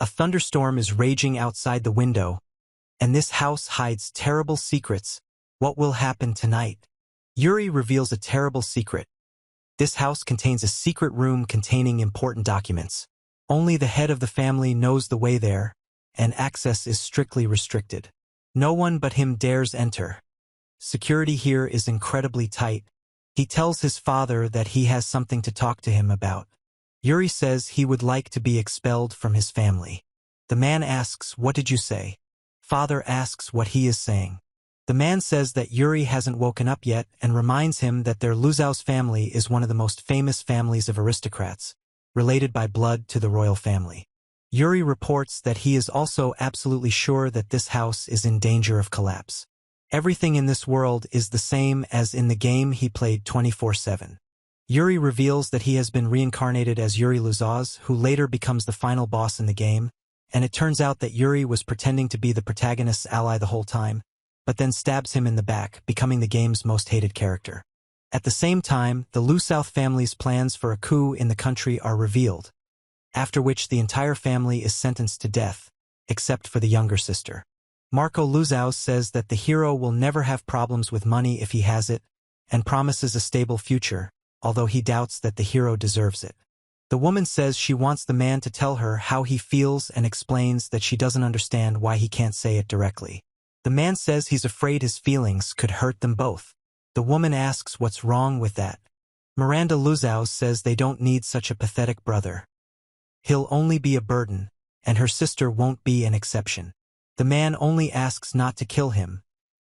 A thunderstorm is raging outside the window, and this house hides terrible secrets. What will happen tonight? Yuri reveals a terrible secret. This house contains a secret room containing important documents. Only the head of the family knows the way there, and access is strictly restricted. No one but him dares enter. Security here is incredibly tight. He tells his father that he has something to talk to him about. Yuri says he would like to be expelled from his family. The man asks, "What did you say?" Father asks what he is saying. The man says that Yuri hasn't woken up yet and reminds him that their Luzau's family is one of the most famous families of aristocrats, related by blood to the royal family. Yuri reports that he is also absolutely sure that this house is in danger of collapse. Everything in this world is the same as in the game he played 24/7. Yuri reveals that he has been reincarnated as Yuri Luzaz, who later becomes the final boss in the game, and it turns out that Yuri was pretending to be the protagonist's ally the whole time, but then stabs him in the back, becoming the game's most hated character. At the same time, the Luzau family's plans for a coup in the country are revealed, after which the entire family is sentenced to death, except for the younger sister. Marco Luzau says that the hero will never have problems with money if he has it, and promises a stable future, although he doubts that the hero deserves it. The woman says she wants the man to tell her how he feels and explains that she doesn't understand why he can't say it directly. The man says he's afraid his feelings could hurt them both. The woman asks what's wrong with that. Miranda Luzau says they don't need such a pathetic brother. He'll only be a burden, and her sister won't be an exception. The man only asks not to kill him,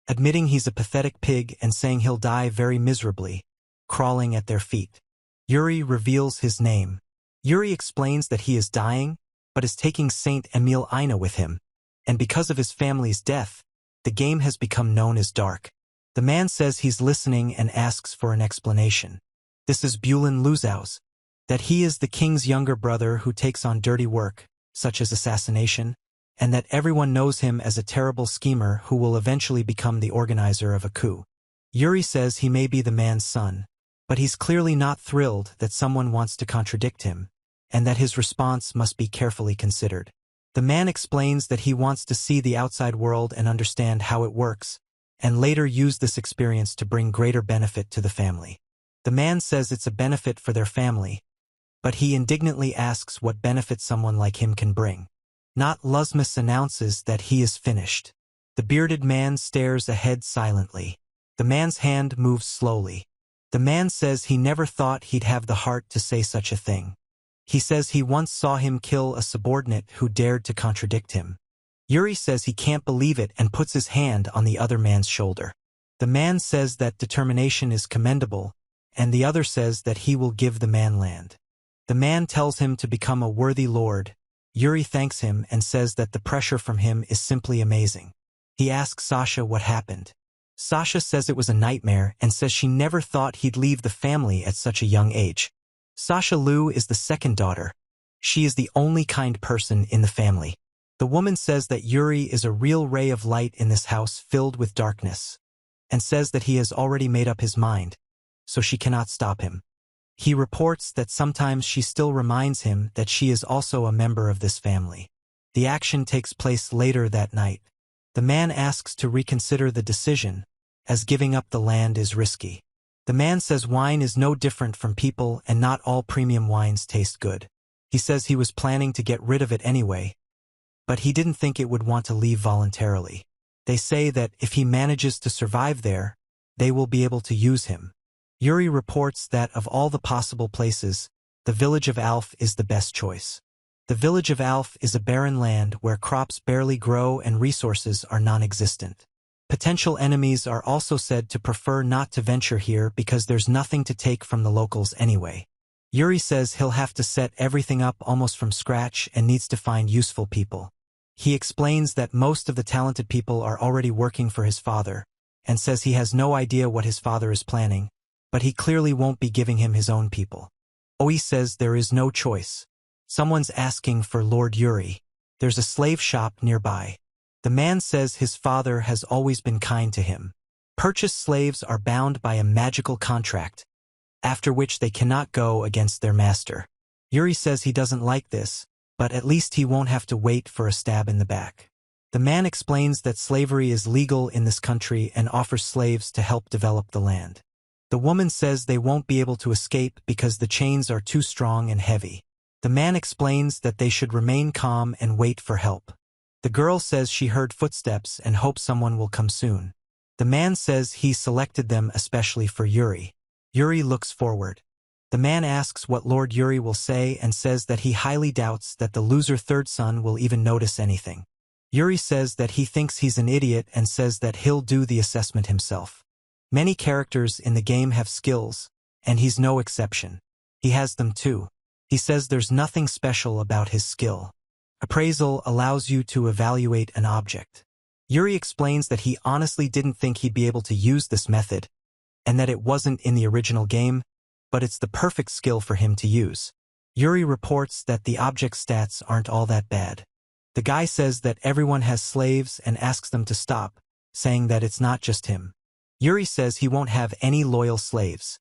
admitting he's a pathetic pig and saying he'll die very miserably, crawling at their feet. Yuri reveals his name. Yuri explains that he is dying, but is taking Saint Emil Ina with him, and because of his family's death, the game has become known as Dark. The man says he's listening and asks for an explanation. This is Bulin Luzau's, that he is the king's younger brother who takes on dirty work, such as assassination, and that everyone knows him as a terrible schemer who will eventually become the organizer of a coup. Yuri says he may be the man's son, but he's clearly not thrilled that someone wants to contradict him, and that his response must be carefully considered. The man explains that he wants to see the outside world and understand how it works, and later use this experience to bring greater benefit to the family. The man says it's a benefit for their family, but he indignantly asks what benefit someone like him can bring. Not Luzmas announces that he is finished. The bearded man stares ahead silently. The man's hand moves slowly. The man says he never thought he'd have the heart to say such a thing. He says he once saw him kill a subordinate who dared to contradict him. Yuri says he can't believe it and puts his hand on the other man's shoulder. The man says that determination is commendable, and the other says that he will give the man land. The man tells him to become a worthy lord. Yuri thanks him and says that the pressure from him is simply amazing. He asks Sasha what happened. Sasha says it was a nightmare and says she never thought he'd leave the family at such a young age. Sasha Liu is the second daughter. She is the only kind person in the family. The woman says that Yuri is a real ray of light in this house filled with darkness, and says that he has already made up his mind, so she cannot stop him. He reports that sometimes she still reminds him that she is also a member of this family. The action takes place later that night. The man asks to reconsider the decision, as giving up the land is risky. The man says wine is no different from people and not all premium wines taste good. He says he was planning to get rid of it anyway, but he didn't think it would want to leave voluntarily. They say that if he manages to survive there, they will be able to use him. Yuri reports that of all the possible places, the village of Alf is the best choice. The village of Alf is a barren land where crops barely grow and resources are non-existent. Potential enemies are also said to prefer not to venture here because there's nothing to take from the locals anyway. Yuri says he'll have to set everything up almost from scratch and needs to find useful people. He explains that most of the talented people are already working for his father, and says he has no idea what his father is planning, but he clearly won't be giving him his own people. Oi says there is no choice. Someone's asking for Lord Yuri. There's a slave shop nearby. The man says his father has always been kind to him. Purchased slaves are bound by a magical contract, after which they cannot go against their master. Yuri says he doesn't like this, but at least he won't have to wait for a stab in the back. The man explains that slavery is legal in this country and offers slaves to help develop the land. The woman says they won't be able to escape because the chains are too strong and heavy. The man explains that they should remain calm and wait for help. The girl says she heard footsteps and hopes someone will come soon. The man says he selected them especially for Yuri. Yuri looks forward. The man asks what Lord Yuri will say and says that he highly doubts that the loser third son will even notice anything. Yuri says that he thinks he's an idiot and says that he'll do the assessment himself. Many characters in the game have skills, and he's no exception. He has them too. He says there's nothing special about his skill. Appraisal allows you to evaluate an object. Yuri explains that he honestly didn't think he'd be able to use this method, and that it wasn't in the original game, but it's the perfect skill for him to use. Yuri reports that the object stats aren't all that bad. The guy says that everyone has slaves and asks them to stop, saying that it's not just him. Yuri says he won't have any loyal slaves.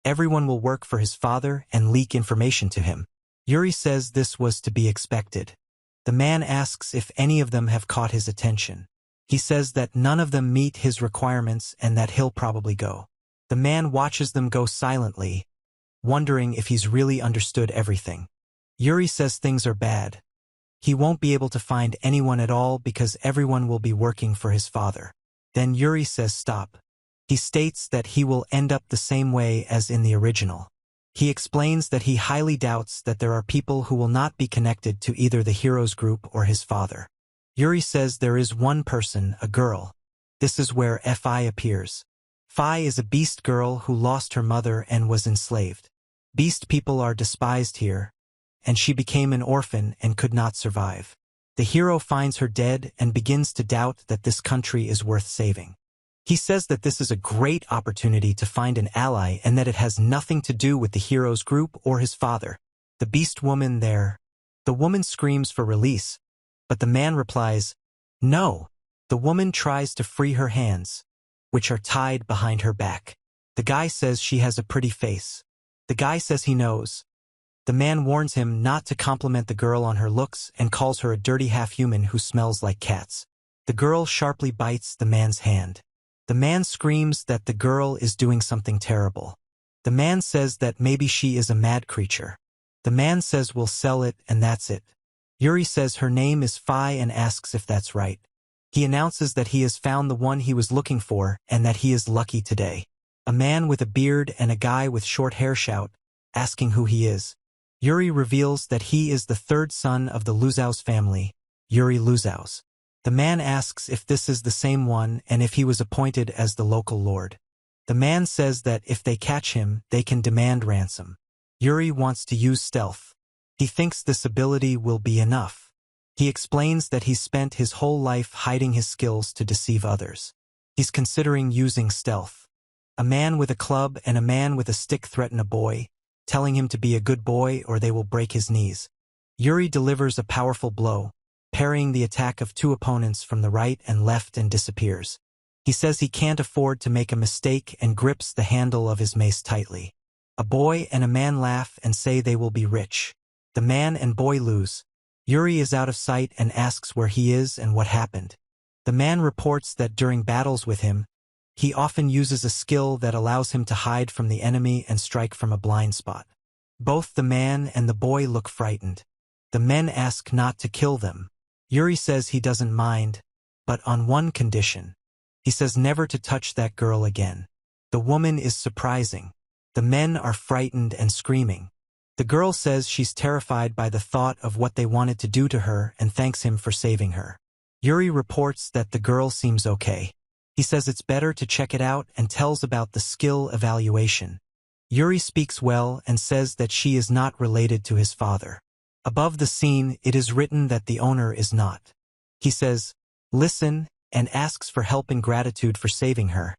Everyone will work for his father and leak information to him. Yuri says this was to be expected. The man asks if any of them have caught his attention. He says that none of them meet his requirements and that he'll probably go. The man watches them go silently, wondering if he's really understood everything. Yuri says things are bad. He won't be able to find anyone at all because everyone will be working for his father. Then Yuri says stop. He states that he will end up the same way as in the original. He explains that he highly doubts that there are people who will not be connected to either the hero's group or his father. Yuri says there is one person, a girl. This is where Fi appears. Fi is a beast girl who lost her mother and was enslaved. Beast people are despised here, and she became an orphan and could not survive. The hero finds her dead and begins to doubt that this country is worth saving. He says that this is a great opportunity to find an ally and that it has nothing to do with the hero's group or his father. The beast woman there. The woman screams for release, but the man replies, no. The woman tries to free her hands, which are tied behind her back. The guy says she has a pretty face. The guy says he knows. The man warns him not to compliment the girl on her looks and calls her a dirty half-human who smells like cats. The girl sharply bites the man's hand. The man screams that the girl is doing something terrible. The man says that maybe she is a mad creature. The man says we'll sell it and that's it. Yuri says her name is Fi and asks if that's right. He announces that he has found the one he was looking for and that he is lucky today. A man with a beard and a guy with short hair shout, asking who he is. Yuri reveals that he is the third son of the Luzaus family, Yuri Luzaus. The man asks if this is the same one and if he was appointed as the local lord. The man says that if they catch him, they can demand ransom. Yuri wants to use stealth. He thinks this ability will be enough. He explains that he's spent his whole life hiding his skills to deceive others. He's considering using stealth. A man with a club and a man with a stick threaten a boy, telling him to be a good boy or they will break his knees. Yuri delivers a powerful blow, parrying the attack of two opponents from the right and left and disappears. He says he can't afford to make a mistake and grips the handle of his mace tightly. A boy and a man laugh and say they will be rich. The man and boy lose. Yuri is out of sight and asks where he is and what happened. The man reports that during battles with him, he often uses a skill that allows him to hide from the enemy and strike from a blind spot. Both the man and the boy look frightened. The men ask not to kill them. Yuri says he doesn't mind, but on one condition. He says never to touch that girl again. The woman is surprising. The men are frightened and screaming. The girl says she's terrified by the thought of what they wanted to do to her and thanks him for saving her. Yuri reports that the girl seems okay. He says it's better to check it out and tells about the skill evaluation. Yuri speaks well and says that she is not related to his father. Above the scene, it is written that the owner is not. He says, listen, and asks for help and gratitude for saving her.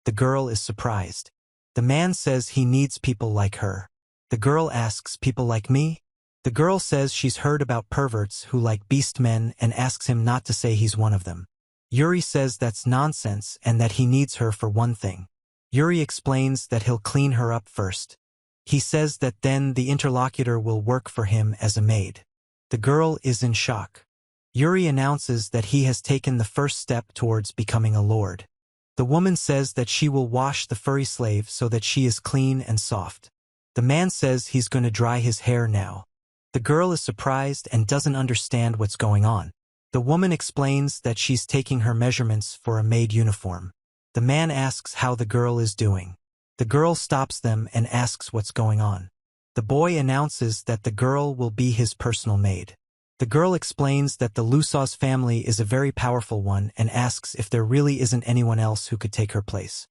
The girl is surprised. The man says he needs people like her. The girl asks, people like me? The girl says she's heard about perverts who like beast men and asks him not to say he's one of them. Yuri says that's nonsense and that he needs her for one thing. Yuri explains that he'll clean her up first. He says that then the interlocutor will work for him as a maid. The girl is in shock. Yuri announces that he has taken the first step towards becoming a lord. The woman says that she will wash the furry slave so that she is clean and soft. The man says he's going to dry his hair now. The girl is surprised and doesn't understand what's going on. The woman explains that she's taking her measurements for a maid uniform. The man asks how the girl is doing. The girl stops them and asks what's going on. The boy announces that the girl will be his personal maid. The girl explains that the Lusaw's family is a very powerful one and asks if there really isn't anyone else who could take her place.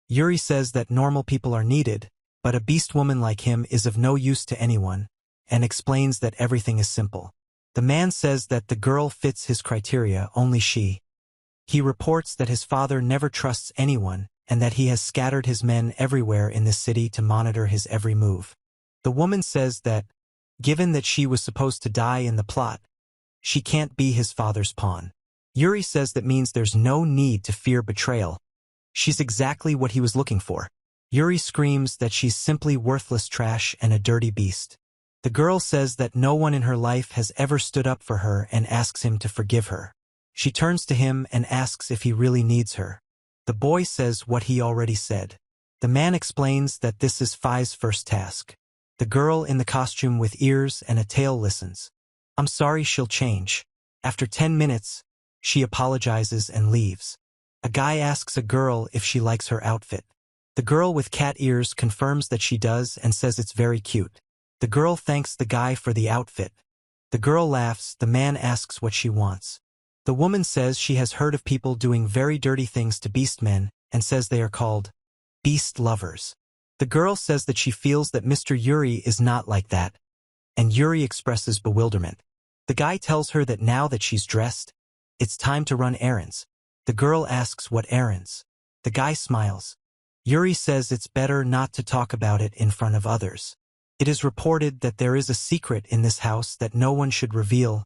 Yuri says that normal people are needed, but a beast woman like him is of no use to anyone, and explains that everything is simple. The man says that the girl fits his criteria, only she. He reports that his father never trusts anyone and that he has scattered his men everywhere in the city to monitor his every move. The woman says that, given that she was supposed to die in the plot, she can't be his father's pawn. Yuri says that means there's no need to fear betrayal. She's exactly what he was looking for. Yuri screams that she's simply worthless trash and a dirty beast. The girl says that no one in her life has ever stood up for her and asks him to forgive her. She turns to him and asks if he really needs her. The boy says what he already said. The man explains that this is Phi's first task. The girl in the costume with ears and a tail listens. I'm sorry, she'll change. After 10 minutes, she apologizes and leaves. A guy asks a girl if she likes her outfit. The girl with cat ears confirms that she does and says it's very cute. The girl thanks the guy for the outfit. The girl laughs. The man asks what she wants. The woman says she has heard of people doing very dirty things to beast men and says they are called beast lovers. The girl says that she feels that Mr. Yuri is not like that, and Yuri expresses bewilderment. The guy tells her that now that she's dressed, it's time to run errands. The girl asks what errands. The guy smiles. Yuri says it's better not to talk about it in front of others. It is reported that there is a secret in this house that no one should reveal,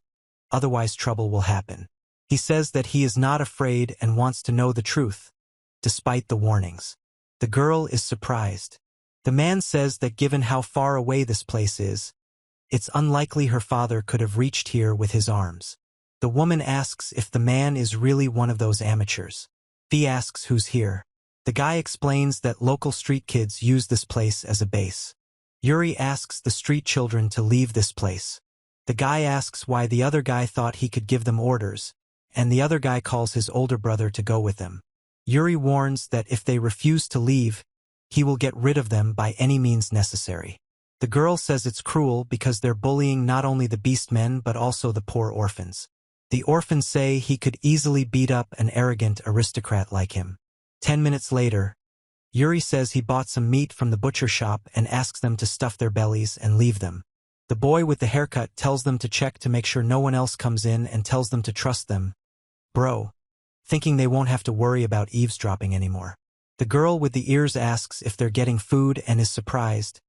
otherwise trouble will happen. He says that he is not afraid and wants to know the truth, despite the warnings. The girl is surprised. The man says that given how far away this place is, it's unlikely her father could have reached here with his arms. The woman asks if the man is really one of those amateurs. Phi asks who's here. The guy explains that local street kids use this place as a base. Yuri asks the street children to leave this place. The guy asks why the other guy thought he could give them orders, and the other guy calls his older brother to go with them. Yuri warns that if they refuse to leave, he will get rid of them by any means necessary. The girl says it's cruel because they're bullying not only the beast men but also the poor orphans. The orphans say he could easily beat up an arrogant aristocrat like him. 10 minutes later, Yuri says he bought some meat from the butcher shop and asks them to stuff their bellies and leave them. The boy with the haircut tells them to check to make sure no one else comes in and tells them to trust them. Bro. Thinking they won't have to worry about eavesdropping anymore. The girl with the ears asks if they're getting food and is surprised,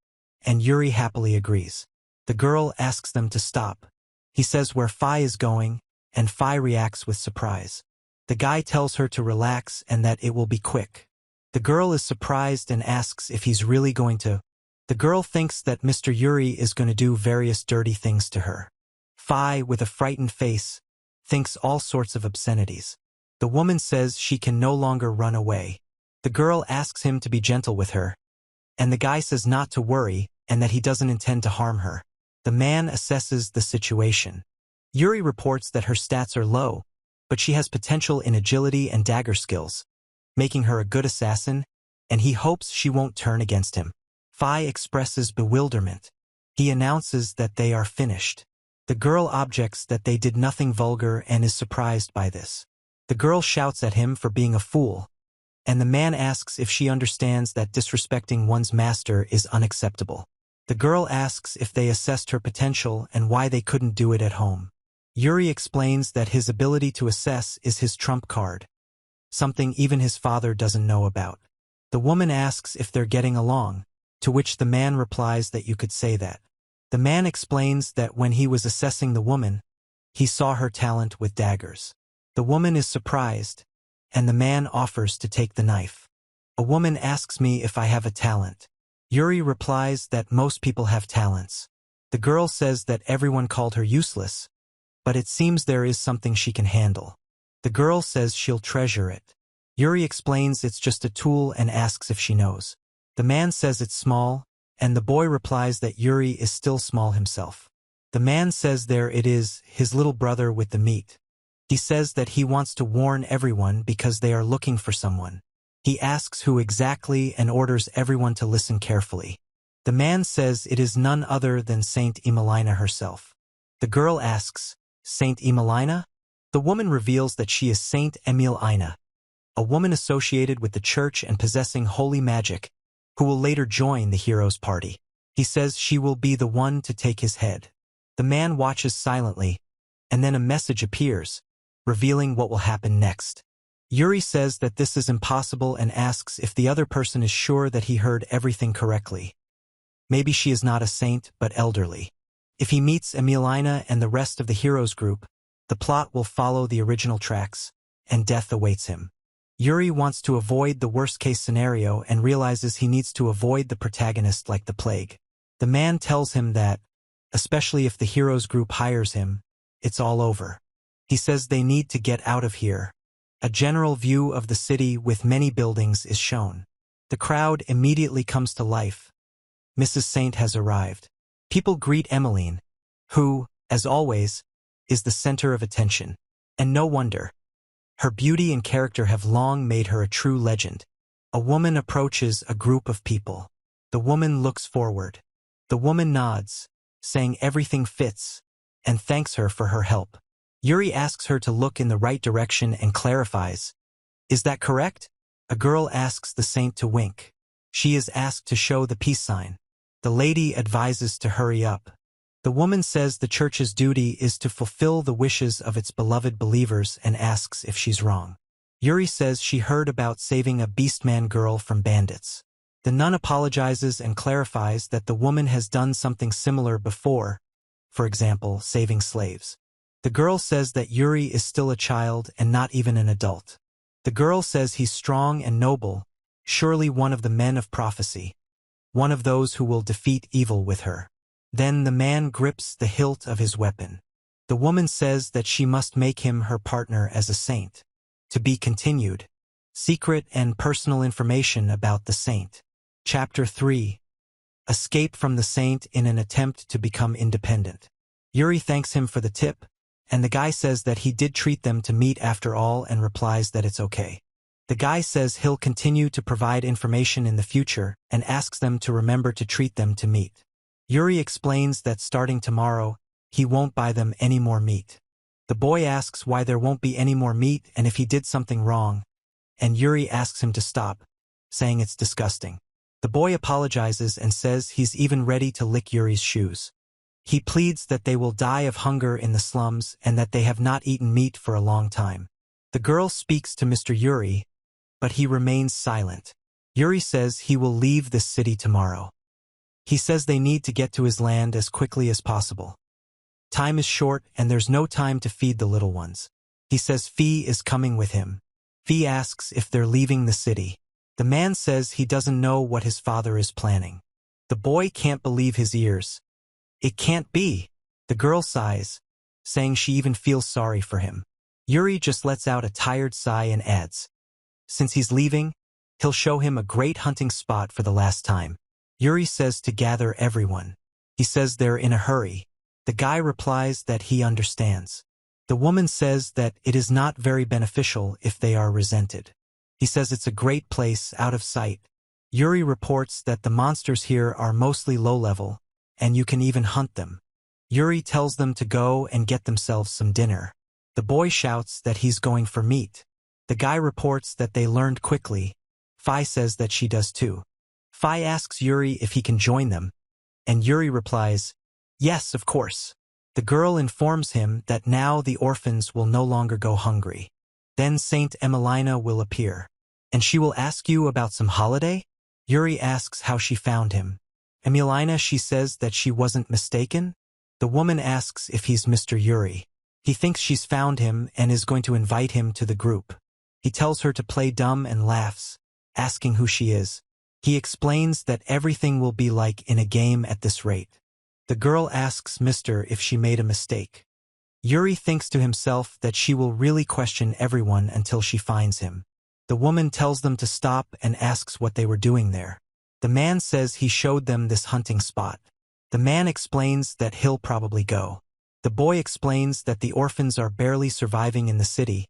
and Yuri happily agrees. The girl asks them to stop. He says where Phi is going, and Phi reacts with surprise. The guy tells her to relax and that it will be quick. The girl is surprised and asks if he's really going to. The girl thinks that Mr. Yuri is going to do various dirty things to her. Phi, with a frightened face, thinks all sorts of obscenities. The woman says she can no longer run away. The girl asks him to be gentle with her, and the guy says not to worry and that he doesn't intend to harm her. The man assesses the situation. Yuri reports that her stats are low, but she has potential in agility and dagger skills, making her a good assassin, and he hopes she won't turn against him. Phi expresses bewilderment. He announces that they are finished. The girl objects that they did nothing vulgar and is surprised by this. The girl shouts at him for being a fool, and the man asks if she understands that disrespecting one's master is unacceptable. The girl asks if they assessed her potential and why they couldn't do it at home. Yuri explains that his ability to assess is his trump card, something even his father doesn't know about. The woman asks if they're getting along, to which the man replies that you could say that. The man explains that when he was assessing the woman, he saw her talent with daggers. The woman is surprised, and the man offers to take the knife. A woman asks me if I have a talent. Yuri replies that most people have talents. The girl says that everyone called her useless, but it seems there is something she can handle. The girl says she'll treasure it. Yuri explains it's just a tool and asks if she knows. The man says it's small, and the boy replies that Yuri is still small himself. The man says there it is, his little brother with the meat. He says that he wants to warn everyone because they are looking for someone. He asks who exactly and orders everyone to listen carefully. The man says it is none other than Saint Emelina herself. The girl asks, Saint Emelina? The woman reveals that she is Saint Emelina, a woman associated with the church and possessing holy magic, who will later join the hero's party. He says she will be the one to take his head. The man watches silently, and then a message appears, revealing what will happen next. Yuri says that this is impossible and asks if the other person is sure that he heard everything correctly. Maybe she is not a saint, but elderly. If he meets Emelina and the rest of the heroes group, the plot will follow the original tracks, and death awaits him. Yuri wants to avoid the worst-case scenario and realizes he needs to avoid the protagonist like the plague. The man tells him that, especially if the heroes group hires him, it's all over. He says they need to get out of here. A general view of the city with many buildings is shown. The crowd immediately comes to life. Mrs. Saint has arrived. People greet Emmeline, who, as always, is the center of attention. And no wonder. Her beauty and character have long made her a true legend. A woman approaches a group of people. The woman looks forward. The woman nods, saying everything fits, and thanks her for her help. Yuri asks her to look in the right direction and clarifies, "Is that correct?" A girl asks the saint to wink. She is asked to show the peace sign. The lady advises to hurry up. The woman says the church's duty is to fulfill the wishes of its beloved believers and asks if she's wrong. Yuri says she heard about saving a beastman girl from bandits. The nun apologizes and clarifies that the woman has done something similar before, for example, saving slaves. The girl says that Yuri is still a child and not even an adult. The girl says he's strong and noble, surely one of the men of prophecy, one of those who will defeat evil with her. Then the man grips the hilt of his weapon. The woman says that she must make him her partner as a saint. To be continued. Secret and personal information about the saint. Chapter 3. Escape from the saint in an attempt to become independent. Yuri thanks him for the tip, and the guy says that he did treat them to meet after all and replies that it's okay. The guy says he'll continue to provide information in the future and asks them to remember to treat them to meat. Yuri explains that starting tomorrow, he won't buy them any more meat. The boy asks why there won't be any more meat and if he did something wrong, and Yuri asks him to stop, saying it's disgusting. The boy apologizes and says he's even ready to lick Yuri's shoes. He pleads that they will die of hunger in the slums and that they have not eaten meat for a long time. The girl speaks to Mr. Yuri, but he remains silent. Yuri says he will leave this city tomorrow. He says they need to get to his land as quickly as possible. Time is short and there's no time to feed the little ones. He says Fee is coming with him. Fee asks if they're leaving the city. The man says he doesn't know what his father is planning. The boy can't believe his ears. It can't be. The girl sighs, saying she even feels sorry for him. Yuri just lets out a tired sigh and adds, since he's leaving, he'll show him a great hunting spot for the last time. Yuri says to gather everyone. He says they're in a hurry. The guy replies that he understands. The woman says that it is not very beneficial if they are resented. He says it's a great place out of sight. Yuri reports that the monsters here are mostly low-level, and you can even hunt them. Yuri tells them to go and get themselves some dinner. The boy shouts that he's going for meat. The guy reports that they learned quickly. Fi says that she does too. Fi asks Yuri if he can join them, and Yuri replies, yes, of course. The girl informs him that now the orphans will no longer go hungry. Then Saint Emelina will appear. And she will ask you about some holiday? Yuri asks how she found him. Emelina, she says that she wasn't mistaken. The woman asks if he's Mr. Yuri. He thinks she's found him and is going to invite him to the group. He tells her to play dumb and laughs, asking who she is. He explains that everything will be like in a game at this rate. The girl asks Mr. if she made a mistake. Yuri thinks to himself that she will really question everyone until she finds him. The woman tells them to stop and asks what they were doing there. The man says he showed them this hunting spot. The man explains that he'll probably go. The boy explains that the orphans are barely surviving in the city,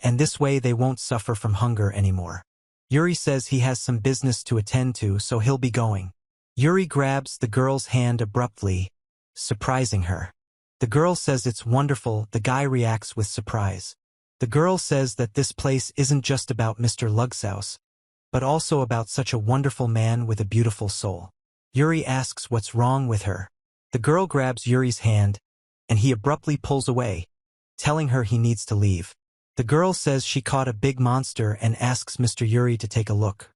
and this way they won't suffer from hunger anymore. Yuri says he has some business to attend to, so he'll be going. Yuri grabs the girl's hand abruptly, surprising her. The girl says it's wonderful. The guy reacts with surprise. The girl says that this place isn't just about Mr. Lugsaus, but also about such a wonderful man with a beautiful soul. Yuri asks what's wrong with her. The girl grabs Yuri's hand, and he abruptly pulls away, telling her he needs to leave. The girl says she caught a big monster and asks Mr. Yuri to take a look.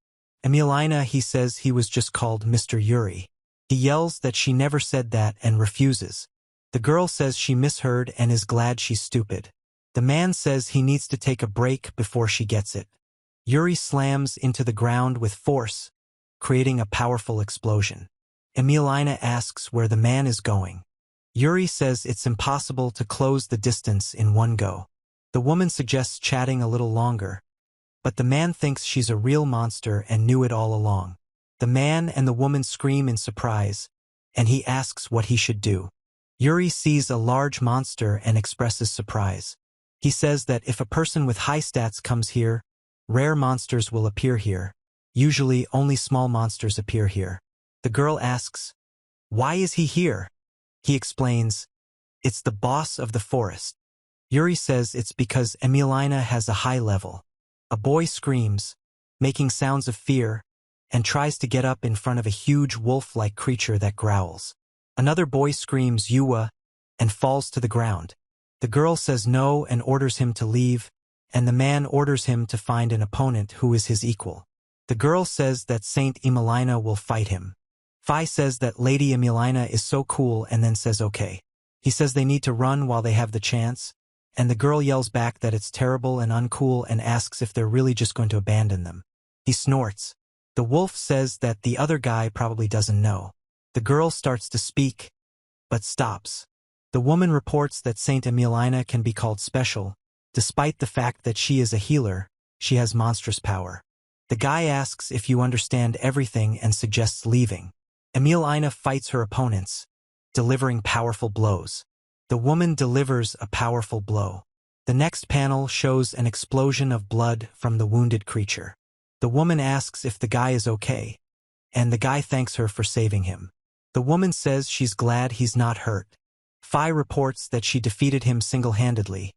Emilina, he says he was just called Mr. Yuri. He yells that she never said that and refuses. The girl says she misheard and is glad she's stupid. The man says he needs to take a break before she gets it. Yuri slams into the ground with force, creating a powerful explosion. Emilina asks where the man is going. Yuri says it's impossible to close the distance in one go. The woman suggests chatting a little longer, but the man thinks she's a real monster and knew it all along. The man and the woman scream in surprise, and he asks what he should do. Yuri sees a large monster and expresses surprise. He says that if a person with high stats comes here, rare monsters will appear here. Usually only small monsters appear here. The girl asks, "Why is he here?" He explains, "It's the boss of the forest." Yuri says it's because Emilina has a high level. A boy screams, making sounds of fear, and tries to get up in front of a huge wolf-like creature that growls. Another boy screams "Yua" and falls to the ground. The girl says no and orders him to leave, and the man orders him to find an opponent who is his equal. The girl says that Saint Emilina will fight him. Phi says that Lady Emilina is so cool and then says okay. He says they need to run while they have the chance, and the girl yells back that it's terrible and uncool and asks if they're really just going to abandon them. He snorts. The wolf says that the other guy probably doesn't know. The girl starts to speak, but stops. The woman reports that Saint Emilina can be called special. Despite the fact that she is a healer, she has monstrous power. The guy asks if you understand everything and suggests leaving. Emilina fights her opponents, delivering powerful blows. The woman delivers a powerful blow. The next panel shows an explosion of blood from the wounded creature. The woman asks if the guy is okay, and the guy thanks her for saving him. The woman says she's glad he's not hurt. Phi reports that she defeated him single-handedly,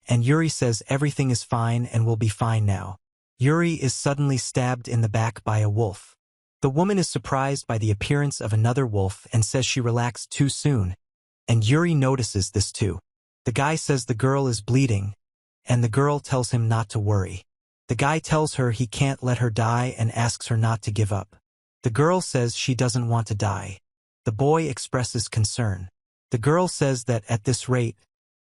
and Yuri says everything is fine and will be fine now. Yuri is suddenly stabbed in the back by a wolf. The woman is surprised by the appearance of another wolf and says she relaxed too soon, and Yuri notices this too. The guy says the girl is bleeding, and the girl tells him not to worry. The guy tells her he can't let her die and asks her not to give up. The girl says she doesn't want to die. The boy expresses concern. The girl says that at this rate,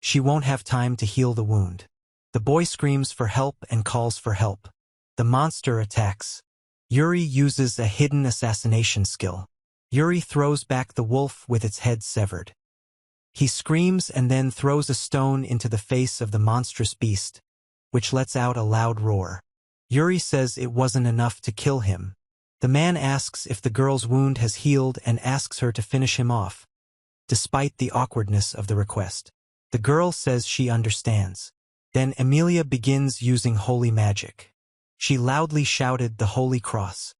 she won't have time to heal the wound. The boy screams for help and calls for help. The monster attacks. Yuri uses a hidden assassination skill. Yuri throws back the wolf with its head severed. He screams and then throws a stone into the face of the monstrous beast, which lets out a loud roar. Yuri says it wasn't enough to kill him. The man asks if the girl's wound has healed and asks her to finish him off, despite the awkwardness of the request. The girl says she understands. Then Emilia begins using holy magic. She loudly shouted the Holy Cross.